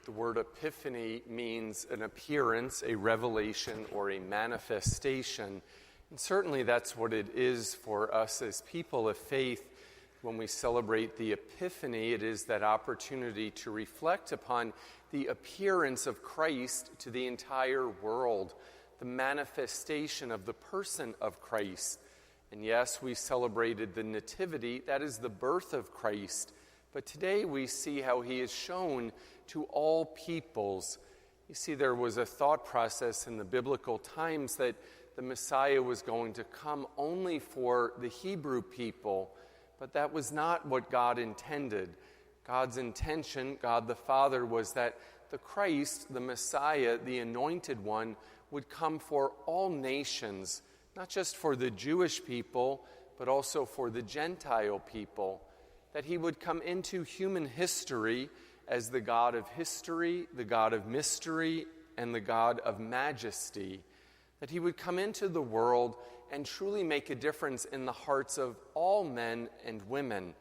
The word epiphany means an appearance, a revelation, or a manifestation. And certainly that's what it is for us as people of faith. When we celebrate the Epiphany, it is that opportunity to reflect upon the appearance of Christ to the entire world, the manifestation of the person of Christ. And yes, we celebrated the Nativity, that is the birth of Christ. But today we see how he is shown to all peoples. You see, there was a thought process in the biblical times that the Messiah was going to come only for the Hebrew people, but that was not what God intended. God's intention, God the Father, was that the Christ, the Messiah, the Anointed One, would come for all nations, not just for the Jewish people, but also for the Gentile people. That he would come into human history as the God of history, the God of mystery, and the God of majesty. That he would come into the world and truly make a difference in the hearts of all men and women.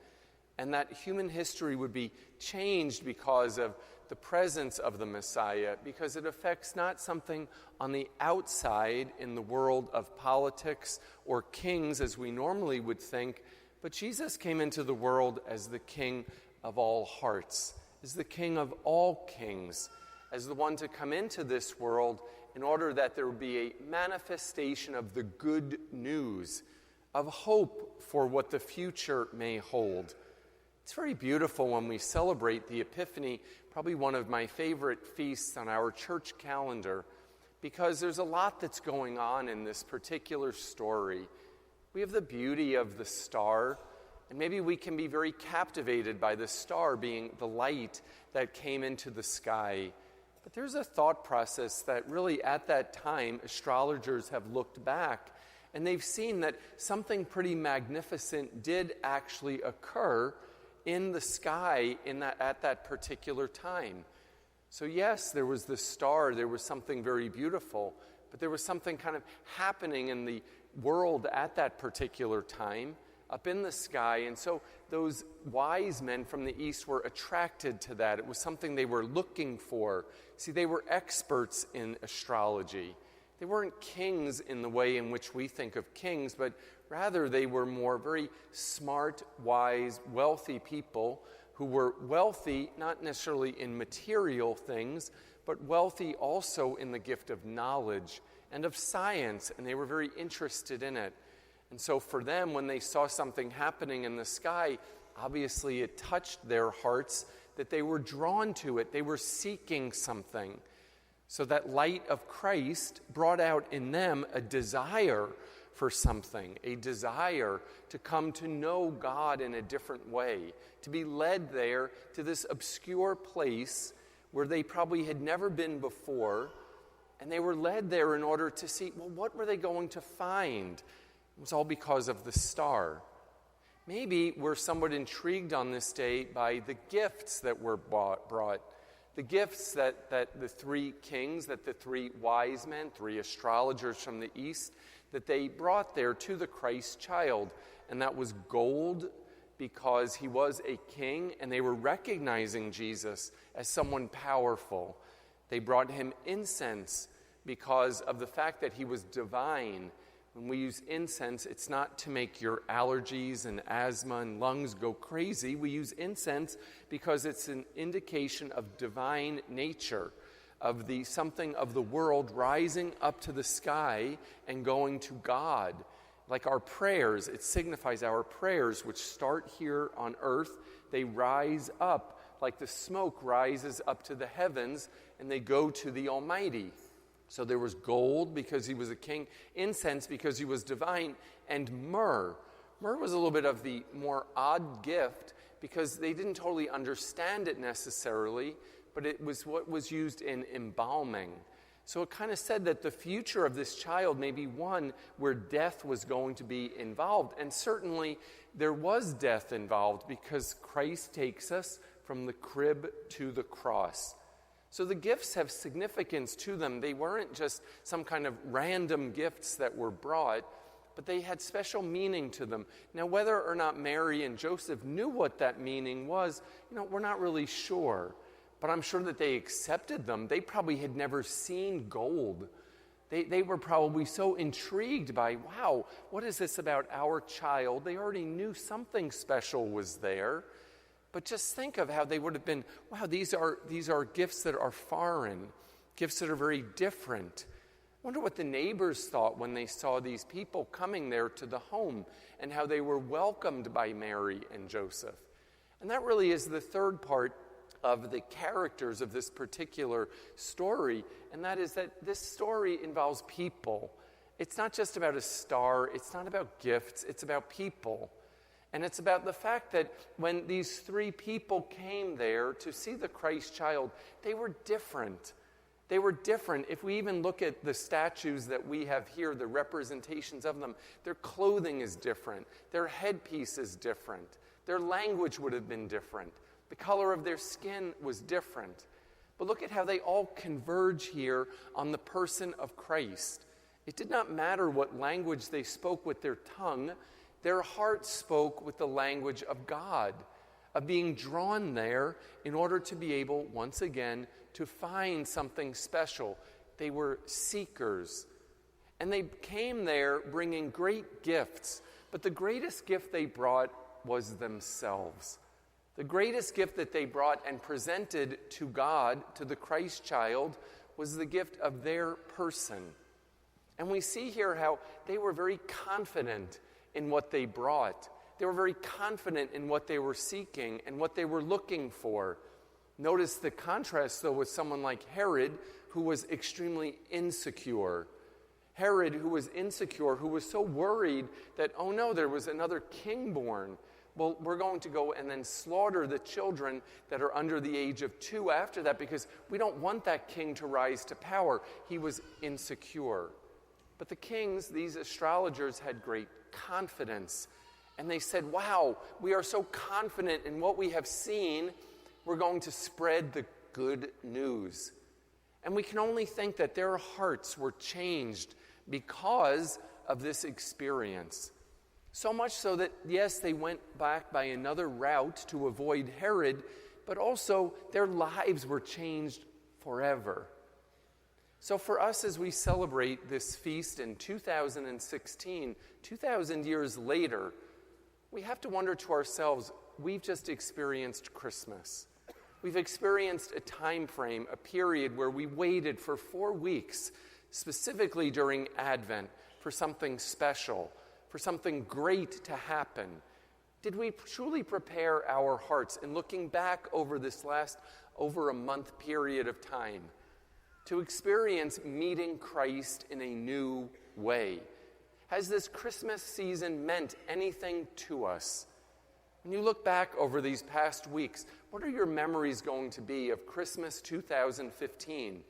And that human history would be changed because of the presence of the Messiah, because it affects not something on the outside in the world of politics or kings as we normally would think, but Jesus came into the world as the King of all hearts, as the King of all kings, as the one to come into this world in order that there would be a manifestation of the good news, of hope for what the future may hold. It's very beautiful when we celebrate the Epiphany, probably one of my favorite feasts on our church calendar, because there's a lot that's going on in this particular story. We have the beauty of the star, and maybe we can be very captivated by the star being the light that came into the sky. But there's a thought process that really at that time astrologers have looked back and they've seen that something pretty magnificent did actually occur in the sky at that particular time. So yes, there was the star, there was something very beautiful, but there was something kind of happening in the world at that particular time up in the sky, and so those wise men from the east were attracted to that. It was something they were looking for. See, they were experts in astrology. They weren't kings in the way in which we think of kings, but rather they were more very smart, wise, wealthy people who were wealthy not necessarily in material things, but wealthy also in the gift of knowledge and of science, and they were very interested in it. And so for them, when they saw something happening in the sky, obviously it touched their hearts, that they were drawn to it. They were seeking something. So that light of Christ brought out in them a desire for something, a desire to come to know God in a different way, to be led there to this obscure place where they probably had never been before, and they were led there in order to see, well, what were they going to find? It was all because of the star. Maybe we're somewhat intrigued on this day by the gifts that were brought. The gifts that the three kings, that the three wise men, three astrologers from the east, that they brought there to the Christ child. And that was gold because he was a king and they were recognizing Jesus as someone powerful. They brought him incense because of the fact that he was divine. When we use incense, it's not to make your allergies and asthma and lungs go crazy. We use incense because it's an indication of divine nature, of the something of the world rising up to the sky and going to God. Like our prayers, it signifies our prayers, which start here on earth. They rise up like the smoke rises up to the heavens, and they go to the Almighty. So there was gold because he was a king, incense because he was divine, and myrrh. Myrrh was a little bit of the more odd gift because they didn't totally understand it necessarily, but it was what was used in embalming. So it kind of said that the future of this child may be one where death was going to be involved. And certainly there was death involved because Christ takes us from the crib to the cross. So the gifts have significance to them. They weren't just some kind of random gifts that were brought, but they had special meaning to them. Now, whether or not Mary and Joseph knew what that meaning was, we're not really sure. but I'm sure that they accepted them. They probably had never seen gold. They were probably so intrigued by, wow, what is this about our child? They already knew something special was there. But just think of how they would have been, wow, these are gifts that are foreign, gifts that are very different. I wonder what the neighbors thought when they saw these people coming there to the home and how they were welcomed by Mary and Joseph. And that really is the third part of the characters of this particular story, and that is that this story involves people. It's not just about a star, it's not about gifts, it's about people. And it's about the fact that when these three people came there to see the Christ child, they were different. They were different. If we even look at the statues that we have here, the representations of them, their clothing is different. Their headpiece is different. Their language would have been different. The color of their skin was different. But look at how they all converge here on the person of Christ. It did not matter what language they spoke with their tongue. Their hearts spoke with the language of God, of being drawn there in order to be able, once again, to find something special. They were seekers. And they came there bringing great gifts. But the greatest gift they brought was themselves. The greatest gift that they brought and presented to God, to the Christ child, was the gift of their person. And we see here how they were very confident in what they brought. They were very confident in what they were seeking and what they were looking for. Notice the contrast, though, with someone like Herod, who was extremely insecure. Herod, who was insecure, who was so worried that, oh no, there was another king born. Well, we're going to go and then slaughter the children that are under the age of 2 after that because we don't want that king to rise to power. He was insecure. But the kings, these astrologers, had great confidence. And they said, wow, we are so confident in what we have seen, we're going to spread the good news. And we can only think that their hearts were changed because of this experience. So much so that, yes, they went back by another route to avoid Herod, but also their lives were changed forever. So for us, as we celebrate this feast in 2016, 2,000 years later, we have to wonder to ourselves, we've just experienced Christmas. We've experienced a time frame, a period where we waited for 4 weeks, specifically during Advent, for something special, for something great to happen. Did we truly prepare our hearts in looking back over this last over a month period of time to experience meeting Christ in a new way? Has this Christmas season meant anything to us? When you look back over these past weeks, what are your memories going to be of Christmas 2015?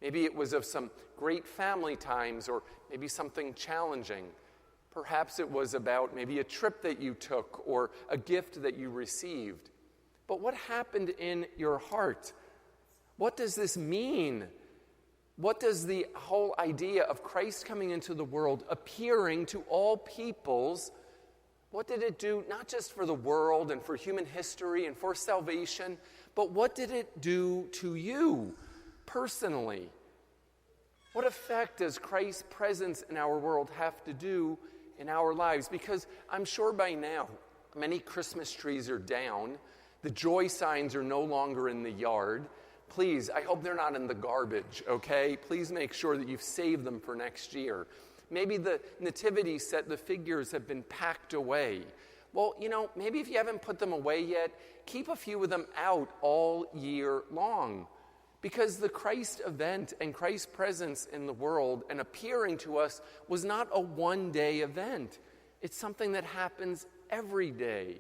Maybe it was of some great family times or maybe something challenging. Perhaps it was about maybe a trip that you took or a gift that you received. But what happened in your heart? What does this mean? What does the whole idea of Christ coming into the world, appearing to all peoples, what did it do not just for the world and for human history and for salvation, but what did it do to you personally? What effect does Christ's presence in our world have to do in our lives? Because I'm sure by now many Christmas trees are down. The joy signs are no longer in the yard. Please, I hope they're not in the garbage, okay? Please make sure that you've saved them for next year. Maybe the nativity set, the figures have been packed away. Well, maybe if you haven't put them away yet, keep a few of them out all year long. Because the Christ event and Christ's presence in the world and appearing to us was not a one-day event. It's something that happens every day.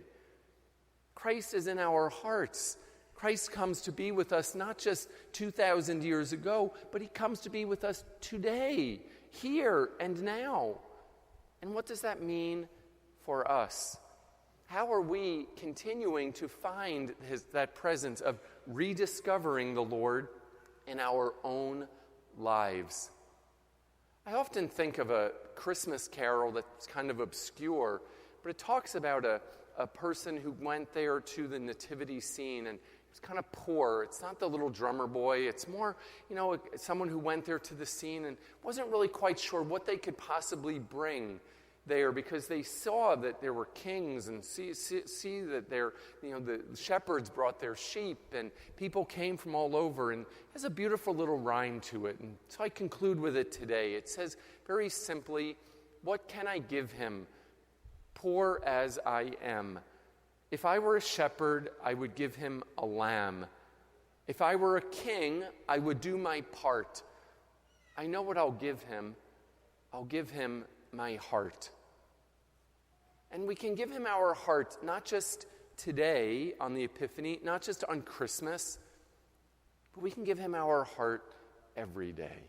Christ is in our hearts. Christ comes to be with us not just 2,000 years ago, but he comes to be with us today, here and now. And what does that mean for us? How are we continuing to find that presence of rediscovering the Lord in our own lives? I often think of a Christmas carol that's kind of obscure, but it talks about a person who went there to the nativity scene and It's kind of poor. It's not the little drummer boy. It's more, someone who went there to the scene and wasn't really quite sure what they could possibly bring there, because they saw that there were kings and see that the shepherds brought their sheep and people came from all over, and it has a beautiful little rhyme to it. And so I conclude with it today. It says very simply, what can I give him, poor as I am? If I were a shepherd, I would give him a lamb. If I were a king, I would do my part. I know what I'll give him. I'll give him my heart. And we can give him our heart not just today on the Epiphany, not just on Christmas, but we can give him our heart every day.